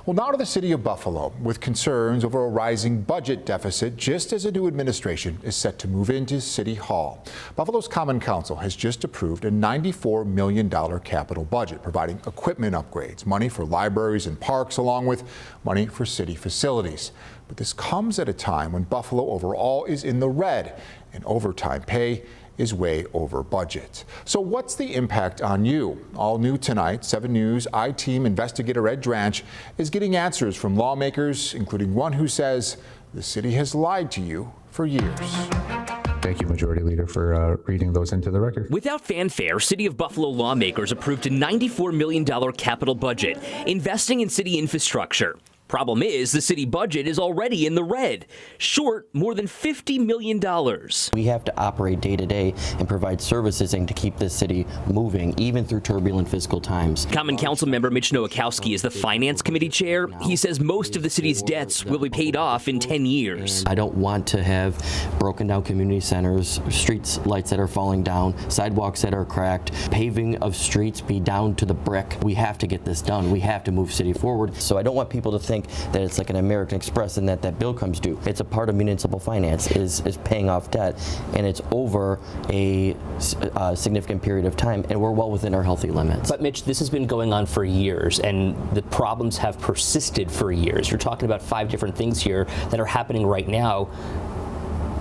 Well, now to the city of Buffalo, with concerns over a rising budget deficit just as a new administration is set to move into City Hall. Buffalo's Common Council has just approved a $94 million capital budget, providing equipment upgrades, money for libraries and parks, along with money for city facilities. But this comes at a time when Buffalo overall is in the red, and overtime pay is way over budget. So what's the impact on you? All new tonight, 7 News I-Team investigator Ed Dranch is getting answers from lawmakers, including one who says the city has lied to you for years. Thank you, Majority Leader, for reading those into the record. Without fanfare, City of Buffalo lawmakers approved a $94 million capital budget, investing in city infrastructure. Problem is, the city budget is already in the red, short more than $50 million. We have to operate day to day and provide services and to keep this city moving, even through turbulent fiscal times. Common Council member Mitch Nowakowski is the Finance Committee chair. He says most of the city's debts will be paid off in 10 years. I don't want to have broken down community centers, streets lights that are falling down, sidewalks that are cracked, paving of streets be down to the brick. We have to get this done. We have to move city forward. So I don't want people to think that it's like an American Express and that bill comes due. It's a part of municipal finance is paying off debt, and it's over a significant period of time, and we're well within our healthy limits. But Mitch, this has been going on for years, and the problems have persisted for years. You're talking about 5 different things here that are happening right now.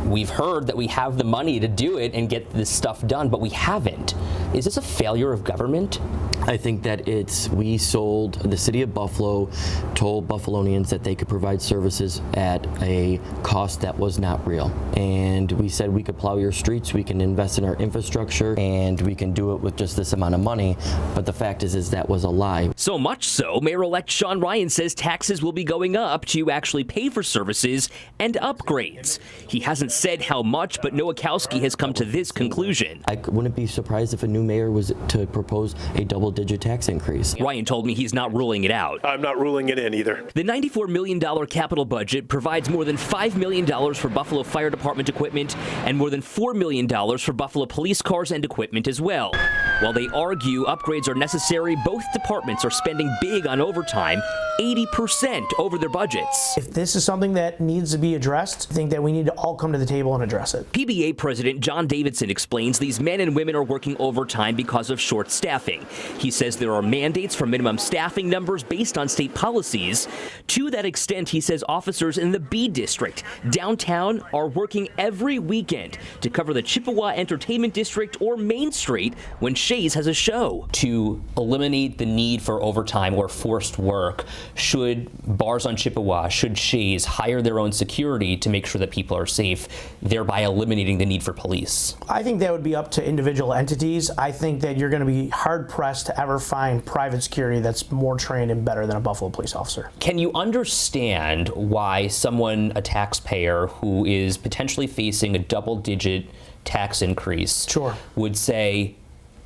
We've heard that we have the money to do it and get this stuff done, but we haven't. Is this a failure of government? I think that the city of Buffalo told Buffalonians that they could provide services at a cost that was not real. And we said we could plow your streets, we can invest in our infrastructure, and we can do it with just this amount of money. But the fact is that was a lie. So much so, Mayor-elect Sean Ryan says taxes will be going up to actually pay for services and upgrades. He hasn't said how much, but Nowakowski has come to this conclusion. I wouldn't be surprised if a new mayor was to propose a double-digit tax increase. Ryan told me he's not ruling it out. I'm not ruling it in either. The $94 million capital budget provides more than $5 million for Buffalo Fire Department equipment and more than $4 million for Buffalo police cars and equipment as well. While they argue upgrades are necessary, both departments are spending big on overtime, 80% over their budgets. If this is something that needs to be addressed, I think that we need to all come to the table and address it. PBA President John Davidson explains these men and women are working overtime because of short staffing. He says there are mandates for minimum staffing numbers based on state policies. To that extent, he says officers in the B District downtown are working every weekend to cover the Chippewa Entertainment District or Main Street when Shays has a show. To eliminate the need for overtime or forced work, should bars on Chippewa, should Shays hire their own security to make sure that people are safe, thereby eliminating the need for police? I think that would be up to individual entities. I think that you're going to be hard-pressed to ever find private security that's more trained and better than a Buffalo police officer. Can you understand why someone, a taxpayer who is potentially facing a double-digit tax increase, would say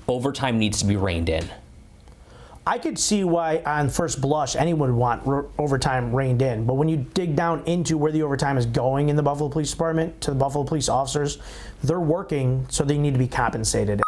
overtime needs to be reined in? I could see why, on first blush, anyone would want overtime reined in. But when you dig down into where the overtime is going in the Buffalo Police Department, to the Buffalo police officers, they're working, so they need to be compensated.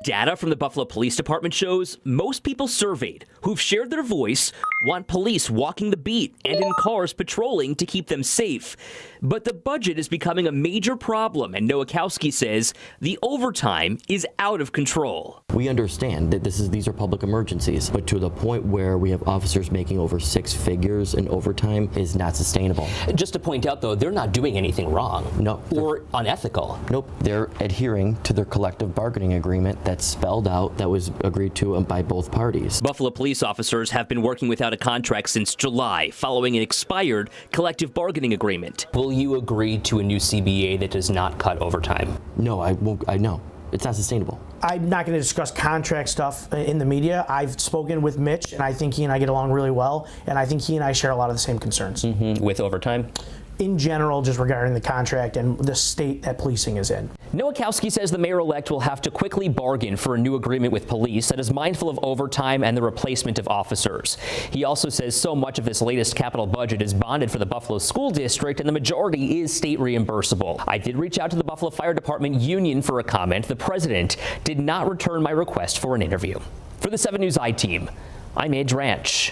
Data from the Buffalo Police Department shows most people surveyed who've shared their voice want police walking the beat and in cars patrolling to keep them safe. But the budget is becoming a major problem, and Nowakowski says the overtime is out of control. We understand that these are public emergencies, but to the point where we have officers making over 6 figures in overtime is not sustainable. Just to point out, though, they're not doing anything wrong. No. Or unethical. Nope. They're adhering to their collective bargaining agreement that's spelled out, that was agreed to by both parties. Buffalo police officers have been working without a contract since July, following an expired collective bargaining agreement. Will you agree to a new CBA that does not cut overtime? No, I won't. No. It's not sustainable. I'm not going to discuss contract stuff in the media. I've spoken with Mitch, and I think he and I get along really well, and I think he and I share a lot of the same concerns. With overtime? In general, just regarding the contract and the state that policing is in. Nowakowski says the mayor-elect will have to quickly bargain for a new agreement with police that is mindful of overtime and the replacement of officers. He also says so much of this latest capital budget is bonded for the Buffalo School District, and the majority is state reimbursable. I did reach out to the Buffalo Fire Department union for a comment. The president did not return my request for an interview. For the 7 News I-Team, I'm Ed Dranch.